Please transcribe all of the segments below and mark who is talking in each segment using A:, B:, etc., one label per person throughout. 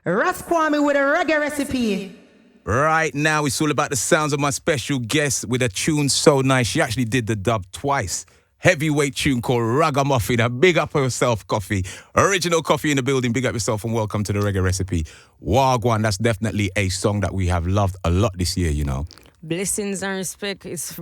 A: Rasquami with a reggae recipe.
B: Right now, it's all about the sounds of my special guest with a tune so nice. She actually did the dub twice. Heavyweight tune called Ragamuffin. And big up yourself, Koffee. Original Koffee in the building. Big up yourself and welcome to the Reggae Recipe. Wagwan, that's definitely a song that we have loved a lot this year, you know.
C: Blessings and respect. It's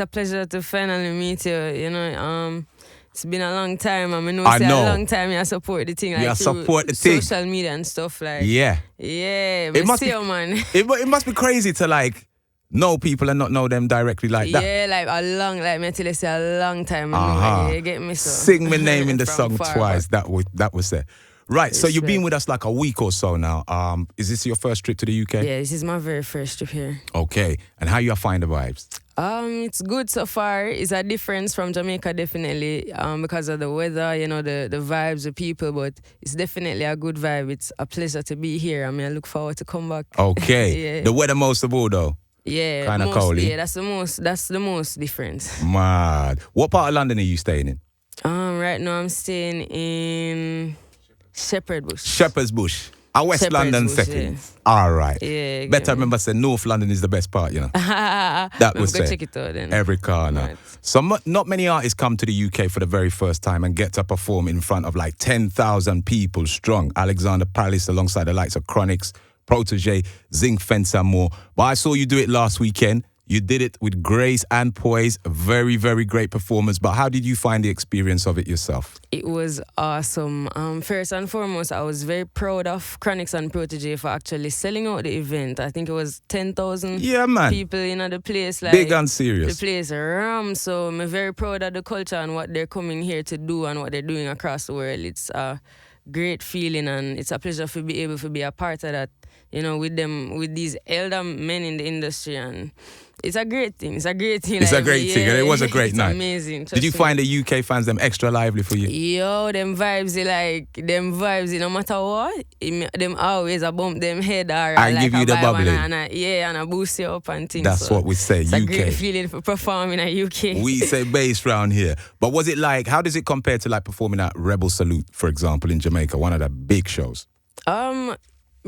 C: a pleasure to finally meet you. You know, it's been a long time. I mean,
B: I know.
C: A long time. I support the thing. Like,
B: yeah, support the thing.
C: Social media and stuff like.
B: Yeah.
C: Yeah.
B: It must be,
C: man.
B: It must be crazy to like know people and not know them directly like that.
C: Yeah, like me tell you, say a long time.
B: Uh-huh.
C: You get me? So.
B: Sing my name in the song
C: far,
B: twice. That was it. Right, so you've been with us like a week or so now. Is this your first trip to the UK?
C: Yeah, this is my very first trip here.
B: Okay, and how you find the vibes?
C: It's good so far. It's a difference from Jamaica, definitely, because of the weather, you know, the vibes, the people, but it's definitely a good vibe. It's a pleasure to be here. I mean, I look forward to come back.
B: Okay,
C: yeah.
B: The weather most of all though?
C: Yeah,
B: kind of cold.
C: Yeah, that's the most difference.
B: Mad. What part of London are you staying in?
C: Right now I'm staying in Shepherd's Bush.
B: Shepherd's Bush. West
C: Shepherd's
B: London
C: Bush,
B: setting.
C: Yeah.
B: All right.
C: Yeah.
B: Better remember say North London is the best part, you know. That was
C: go
B: it.
C: check it out then.
B: Every corner.
C: Right.
B: So not many artists come to the UK for the very first time and get to perform in front of like 10,000 people strong. Alexander Palace alongside the likes of Chronixx, Protege, Zinc Fence and more. But I saw you do it last weekend. You did it with grace and poise. Very, very great performance. But how did you find the experience of it yourself?
C: It was awesome. First and foremost, I was very proud of Chronixx and Protege for actually selling out the event. I think it was 10,000 people in the place. Like,
B: big and serious.
C: The place rammed. So I'm very proud of the culture and what they're coming here to do and what they're doing across the world. It's a great feeling and it's a pleasure to be able to be a part of that, you know, with these elder men in the industry, and it's a great thing. It's a great thing.
B: It's a great thing, and it was a great night.
C: Amazing.
B: Did you find the UK fans them extra lively for you?
C: Yo, them vibes, no matter what, them always a bump them head or
B: and
C: like
B: give you the bubbly.
C: And a boost you up and things.
B: That's what we say,
C: it's
B: UK.
C: It's a great feeling for performing at UK.
B: We say bass round here. But was it like, how does it compare to like performing at Rebel Salute, for example, in Jamaica, one of the big shows?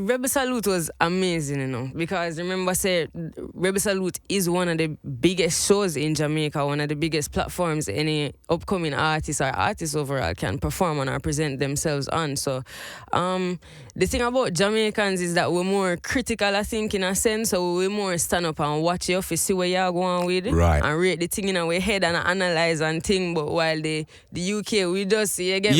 C: Rebel Salute was amazing, you know, because remember, Rebel Salute is one of the biggest shows in Jamaica, one of the biggest platforms any upcoming artist or artists overall can perform on or present themselves on. So, the thing about Jamaicans is that we're more critical, I think, in a sense, so we more stand up and watch your face, see where you're going with it,
B: right,
C: and rate the thing in our head and analyze and think. But while the UK, we just see again,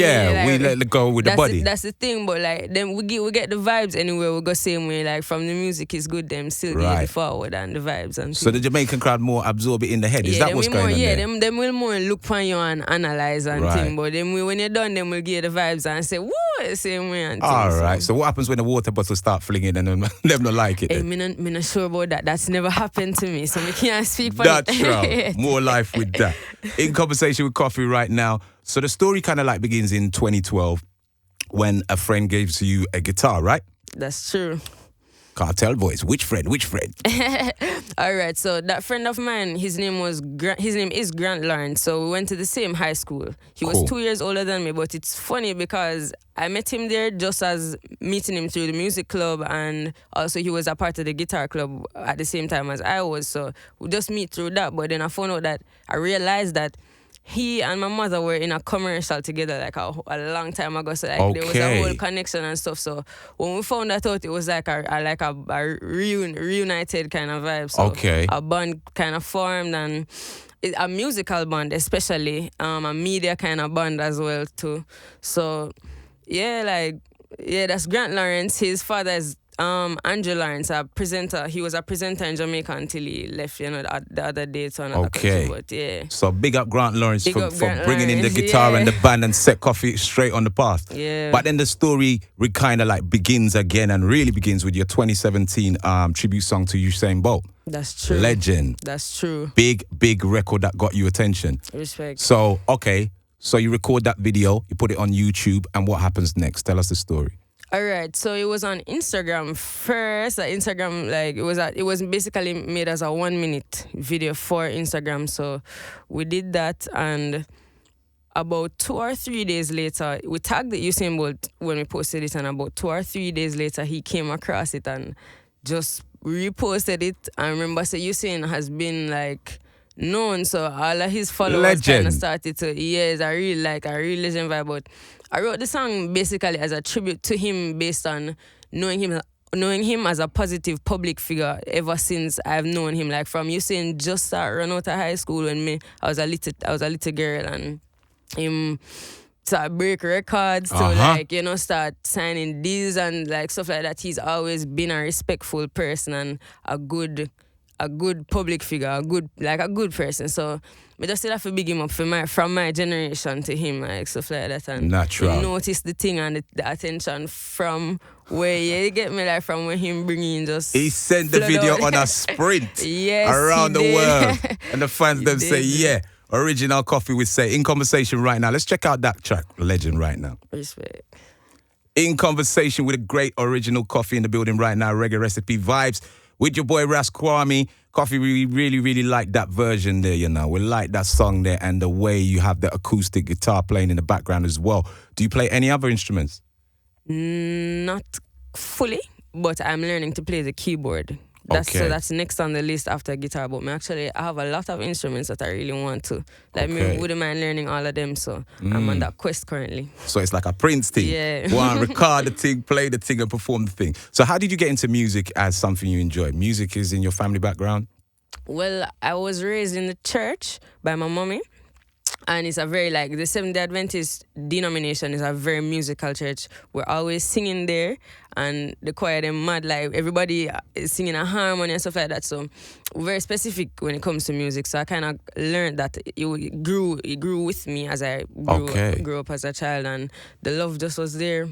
B: we let it go with the body.
C: That's the thing, but like then we get the vibes anywhere we go same way. Like from the music is good, them still get it forward and the vibes and.
B: So the Jamaican crowd more absorb it in the head. Is that what's going on there?
C: Yeah, them will more look on you and analyze and think. But then when you're done, them will give you the vibes and say, "Woo!" Same way and.
B: All right. So what happens when the water bottles start flinging and them not like it?
C: Hey, me not sure about that. That's never happened to me, so we can't speak for
B: that. That's right. More life with that. In conversation with Koffee right now. So the story kind of like begins in 2012 when a friend gives you a guitar, right?
C: That's true.
B: Cartel voice. Which friend?
C: All right. So that friend of mine, his name is Grant Lawrence. So we went to the same high school. He was 2 years older than me, but it's funny because I met him there just as meeting him through the music club, and also he was a part of the guitar club at the same time as I was. So we just meet through that. But then I realized that he and my mother were in a commercial together like a long time ago. So like there was a whole connection and stuff. So when we found that out, it was like a reunited kind of vibe. So a band kind of formed, and a musical band especially, a media kind of band as well too. So that's Grant Lawrence. His father is Andrew Lawrence, a presenter. He was a presenter in Jamaica until he left, you know, the other day to another country. But yeah.
B: So big up Grant Lawrence for bringing in the guitar and the band and set Koffee straight on the path.
C: Yeah.
B: But then the story kind of like begins again and really begins with your 2017 tribute song to Usain Bolt.
C: That's true.
B: Legend.
C: That's true.
B: Big record that got you attention.
C: Respect.
B: So, so you record that video, you put it on YouTube, and what happens next? Tell us the story.
C: All right, so it was on Instagram first. Instagram, like it was basically made as a 1 minute video for Instagram. So we did that, and about 2 or 3 days later, we tagged the Usain Bolt when we posted it, and about 2 or 3 days later, he came across it and just reposted it. I remember Usain has been like known, so all of his followers kind of started to, it's a real legend vibe. But I wrote the song basically as a tribute to him based on knowing him as a positive public figure ever since I've known him. Like from Usain just start run out of high school when I was a little girl, and him start break records to start signing deals and like stuff like that. He's always been a respectful person and a good public figure, a good person. So I just have to big him up from my generation to him, like stuff like that. And
B: natural.
C: You notice the thing and the attention from where you get me, like from when him bringing just.
B: He sent the video on a sprint around the world, and the fans them say, yeah. Original Koffee would say, in conversation right now. Let's check out that track, Legend, right now.
C: Respect.
B: In conversation with a great original Koffee in the building right now, Reggae Recipe Vibes with your boy Ras Kwame. Koffee, we really, really like that version there, you know. We like that song there and the way you have the acoustic guitar playing in the background as well. Do you play any other instruments?
C: Not fully, but I'm learning to play the keyboard. So that's next on the list after guitar. But I have a lot of instruments that I really want to. Like me wouldn't mind learning all of them. So I'm on that quest currently.
B: So it's like a Prince thing.
C: Yeah.
B: Go on, record the thing, play the thing, and perform the thing. So how did you get into music as something you enjoy? Music is in your family background?
C: Well, I was raised in the church by my mommy. And it's a very, the Seventh-day Adventist denomination is a very musical church. We're always singing there, and the choir, them mad, like, everybody is singing a harmony and stuff like that. So, very specific when it comes to music. So, I kind of learned that it grew with me as I grew up as a child, and the love just was there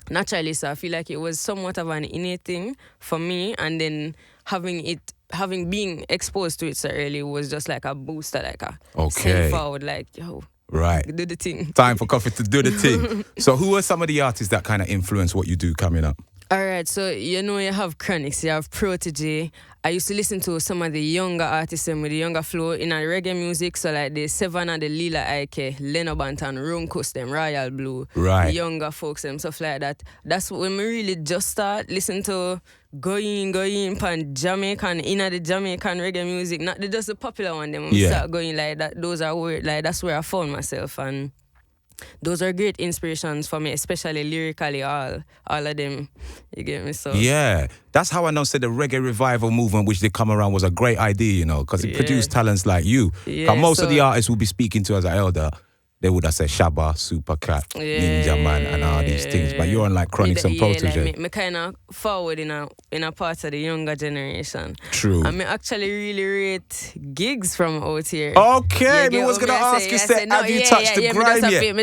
C: naturally. So, I feel like it was somewhat of an innate thing for me, and then having been exposed to it so early was just like a booster, like a send forward, like, yo,
B: right,
C: do the thing.
B: Time for Koffee to do the thing. So who are some of the artists that kind of influence what you do coming up?
C: All right, so you have Chronixx, you have Protege. I used to listen to some of the younger artists with the younger flow in reggae music, so like the Savannah, the Lila Ike, Leno Bantan, Runkus, them, Royal Blue, the younger folks, them, stuff like that. That's when we really just start listening to going pan Jamaican, the Jamaican reggae music, not just the popular one, them. When we start going like that, those are where, that's where I found myself, and those are great inspirations for me, especially lyrically, all of them. You get me? So
B: yeah, that's how I know. Said the reggae revival movement, which they come around, was a great idea, you know, because it produced talents like you. Yeah, most of the artists we'll be speaking to as an elder, they would have said Shabba, Supercat, Ninja Man, and all these things. But you're on like Chronixx and Protege.
C: Me kind of forward in a part of the younger generation.
B: True.
C: And me actually really rate gigs from out here.
B: Okay, me was gonna ask you, have you touched the grime yet?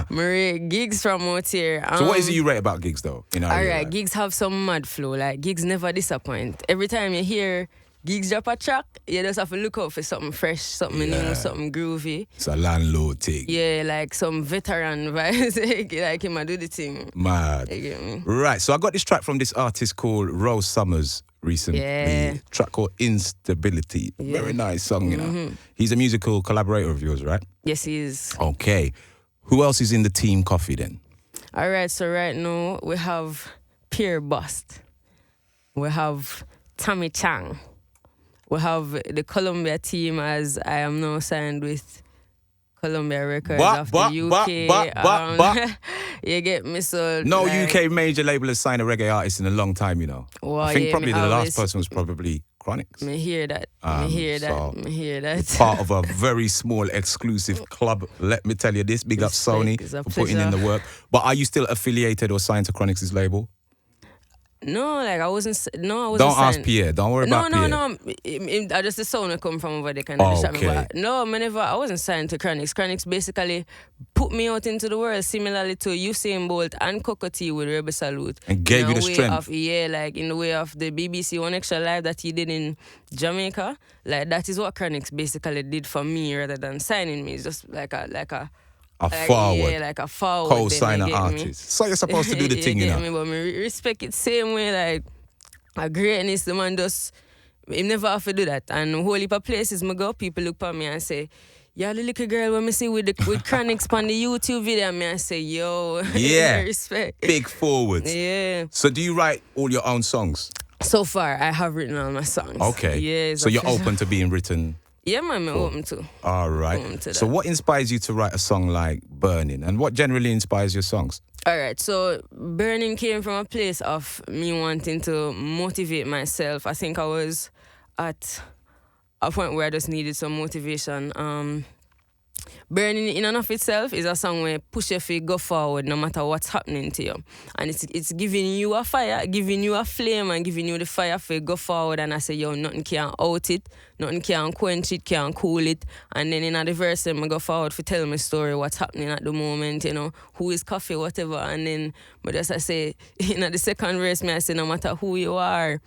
C: Me rate gigs from out here.
B: So what is it you rate about gigs though?
C: Alright, gigs have some mad flow. Like gigs never disappoint. Every time you hear gigs drop a track, you just have to look out for something fresh, something new, something groovy.
B: It's a landlord thing.
C: Yeah, like some veteran vibes. Like him, I do the thing.
B: Mad.
C: You get me?
B: Right, so I got this track from this artist called Rose Summers recently.
C: Yeah.
B: Track called Instability. Yeah. Very nice song, you know. He's a musical collaborator of yours, right?
C: Yes, he is.
B: Okay. Who else is in the team Koffee then?
C: All right, so right now we have Pierre Bust. We have Tommy Chang. We have the Columbia team, as I am now signed with Columbia Records of the UK. You get me? So
B: no UK major label has signed a reggae artist in a long time, you know.
C: Well,
B: I think probably the last person was probably Chronixx.
C: Me hear that. Me hear that.
B: Part of a very small exclusive club. Let me tell you this. Big up Sony for putting in the work. But are you still affiliated or signed to Chronixx's label?
C: No, like I wasn't.
B: Don't ask Pierre. Don't worry about Pierre.
C: No. I just the sound that come from over there kind of distract me. But no, I wasn't signed to Chronixx. Chronixx basically put me out into the world, similarly to Usain Bolt and Cocoa Tea with Rebel Salute.
B: And gave you the strength.
C: Like in the way of the BBC One Extra Live that he did in Jamaica. Like that is what Chronixx basically did for me, rather than signing me. It's just like a forward. Yeah, like a forward.
B: Co-signer artist. So you're supposed to do the thing, you know.
C: But me respect it same way, like a greatness, the man just, he never have to do that. And whole heap of places I go, people look at me and say, yeah, the little girl when me see with Chronixx on the YouTube video, me I say, yo,
B: Yeah.
C: respect.
B: Big forwards.
C: Yeah.
B: So do you write all your own songs?
C: So far, I have written all my songs.
B: Okay.
C: Yeah.
B: So you're open to being written?
C: Yeah, man, I'm open to.
B: All right.
C: Open to
B: So
C: that.
B: what inspires you to write a song like Burning? And what generally inspires your songs?
C: All right, so Burning came from a place of me wanting to motivate myself. I think I was at a point where I just needed some motivation. Burning in and of itself is a song where push your feet, go forward no matter what's happening to you. And it's giving you a fire, giving you a flame and giving you the fire for go forward. And I say, yo, nothing can out it, nothing can quench it, can cool it. And then in the verse, I go forward for tell my story, what's happening at the moment, you know, who is Koffee, whatever. And then, but as I say, in the second verse, I say, no matter who you are,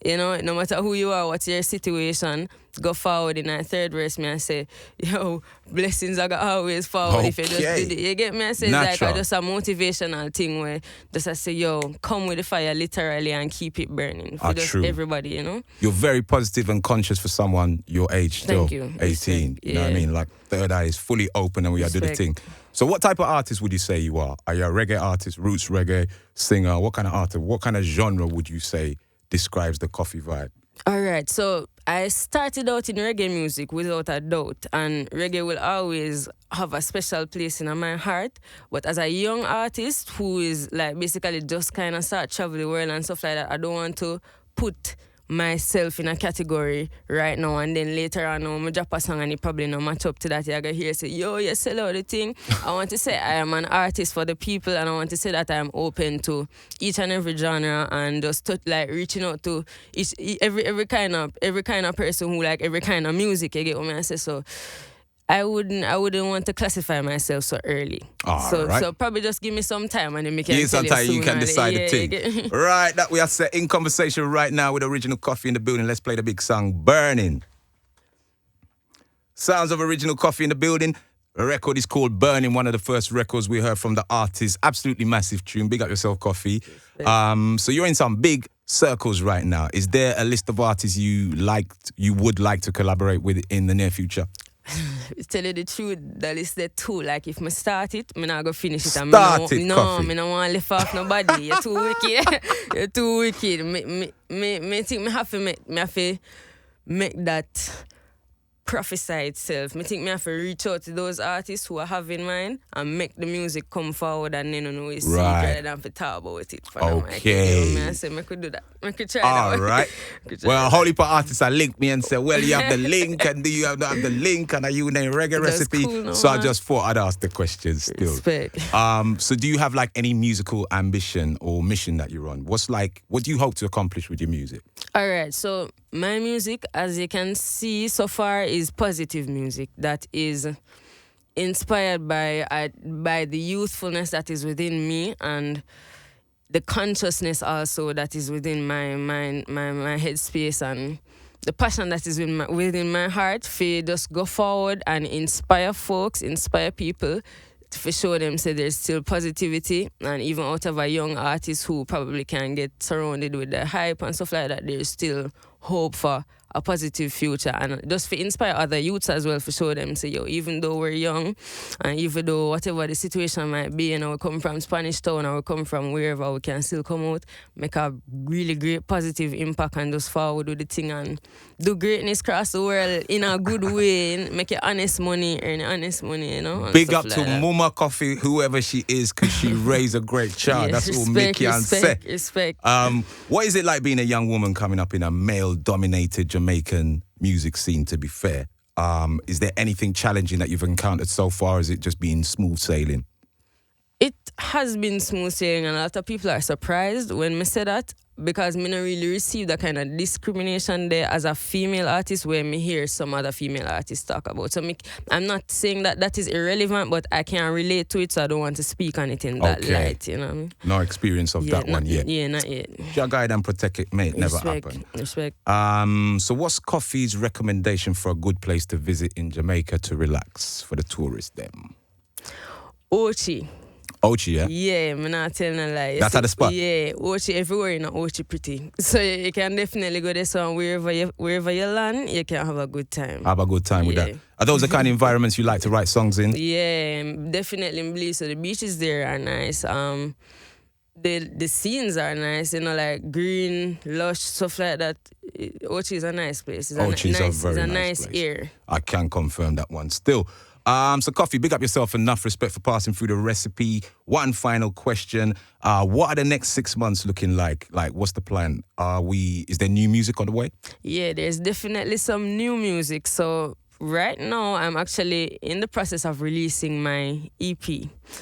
C: you know, no matter who you are, what's your situation, go forward. In the third verse, I say, yo, blessings are always forward if you just do it. You get me? I say, it's like just a motivational thing where just I say, yo, come with the fire literally and keep it burning for just everybody, you know?
B: You're very positive and conscious for someone your age still.
C: Thank you.
B: 18.
C: Respect.
B: You know what I mean? Like third eye is fully open and we are do the thing. So what type of artist would you say you are? Are you a reggae artist, roots reggae, singer? What kind of artist? What kind of genre would you say describes the Koffee vibe?
C: All right, so I started out in reggae music without a doubt, and reggae will always have a special place in my heart. But as a young artist who is like basically just kind of start travel the world and stuff like that, I don't want to put myself in a category right now and then later on when I drop a song and it probably not match up to that, you're going to hear say, yo, you sell out the thing. I want to say I am an artist for the people and I want to say that I am open to each and every genre and just like reaching out to every kind of person who like every kind of music, you get what I say? So I wouldn't want to classify myself so early. So probably just give me some time and then we can tell you
B: some time you can decide the thing.
C: thing.
B: Right, that we are set in conversation right now with Original Koffee in the building. Let's play the big song, Burning. Sounds of Original Koffee in the building. The record is called Burning, one of the first records we heard from the artist. Absolutely massive tune. Big up yourself, Koffee. So you're in some big circles right now. Is there a list of artists you would like to collaborate with in the near future?
C: Tell you the truth, that is the two. Like if I start it, I'm not gonna finish it.
B: Koffee.
C: I don't want to lift off nobody. You're too wicked. You're too wicked. Me think me have to make that prophesy itself. I think me have to reach out to those artists who I have in mind and make the music come forward and then know we see it rather than to talk about it. For
B: okay.
C: I say I could do that. I could try
B: all
C: that.
B: Right. Well, a whole heap of artists are linked me and say, well, you have the link and do you have the link and are you in a reggae recipe?
C: Cool, no,
B: so
C: man.
B: I just thought I'd ask the question still.
C: Respect.
B: So do you have like any musical ambition or mission that you're on? What do you hope to accomplish with your music?
C: All right, so my music, as you can see so far, is positive music that is inspired by the youthfulness that is within me and the consciousness also that is within my headspace and the passion that is within my heart for just go forward and inspire folks, inspire people to show them say there's still positivity and even out of a young artist who probably can get surrounded with the hype and stuff like that, there's still hope for a positive future and just to inspire other youths as well, for show them say, yo, even though we're young and even though whatever the situation might be, you know, we come from Spanish Town or we come from wherever, we can still come out, make a really great positive impact and just forward with the thing and do greatness across the world in a good way, make your honest money, earn honest money, you know.
B: Big up to Mama Koffee, whoever she is, because she raised a great child.
C: Yes,
B: that's all Mickey and say.
C: Respect.
B: What is it like being a young woman coming up in a male-dominated Jamaican music scene, to be fair? Is there anything challenging that you've encountered so far? Is it just been smooth sailing?
C: It has been smooth sailing and a lot of people are surprised when me say that because me not really receive that kind of discrimination there as a female artist where me hear some other female artists talk about. So I'm not saying that is irrelevant, but I can relate to it, so I don't want to speak on it in that light, you know what I mean?
B: No experience of that one yet?
C: Yeah, not yet.
B: Your guide and protect it, mate. Never happen.
C: Respect.
B: So what's Koffee's recommendation for a good place to visit in Jamaica to relax for the tourists then?
C: Ochi.
B: Ochi, yeah?
C: Yeah, I'm not telling a lie.
B: That's at the spot?
C: Yeah, Ochi everywhere in Ochi pretty. So you can definitely go there. So wherever you land, you can have a good time.
B: Have a good time with that. Are those the kind of environments you like to write songs in?
C: Yeah, definitely in Belize. So the beaches there are nice. The scenes are nice, you know, like green, lush, stuff like that. Ochi is a nice place.
B: Ochi is a very nice place.
C: Air.
B: I can confirm that one still. So Koffee, big up yourself. Enough respect for passing through the recipe. One final question. What are the next 6 months looking like? Like, what's the plan? Is there new music on the way?
C: Yeah, there's definitely some new music. So right now, I'm actually in the process of releasing my EP.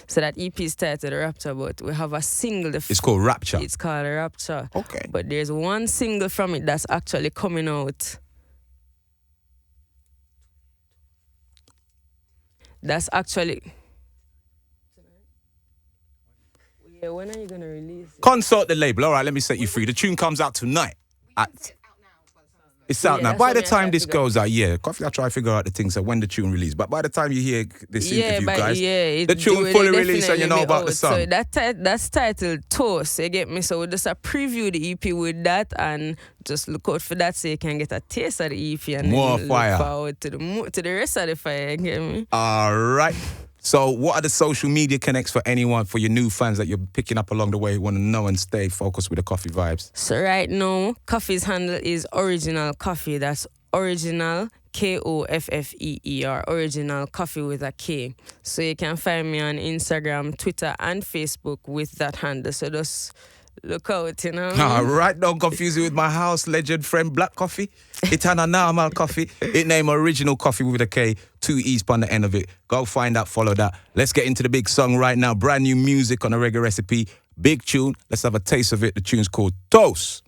C: So that EP is titled Rapture, but we have a single.
B: It's called Rapture?
C: It's called Rapture.
B: Okay.
C: But there's one single from it that's actually coming out. That's actually... Yeah, when are you going to release it?
B: Consult the label. All right, let me set you free. The tune comes out tonight. It's out now. By the time this goes out, Koffee, I'll try to figure out the things when the tune released. But by the time you hear this interview, guys, the tune fully released and you know about the song.
C: So that's titled Toast, you get me? So we just preview the EP with that and just look out for that so you can get a taste of the EP and
B: more
C: then
B: fire.
C: Look forward to the rest of the fire, you get me?
B: All right. So what are the social media connects for anyone, for your new fans that you're picking up along the way who want to know and stay focused with the Koffee vibes?
C: So right now, Koffee's handle is Original Koffee. That's Original, Koffeer, Original Koffee with a K. So you can find me on Instagram, Twitter, and Facebook with that handle. So just look out, you know.
B: All right, don't confuse it with my house legend friend Black Koffee. It's an normal coffee. It name Original Koffee with a K, 2 E's on the end of it. Go find that, follow that. Let's get into the big song right now. Brand new music on a Reggae recipe. Big tune. Let's have a taste of it. The tune's called Toast.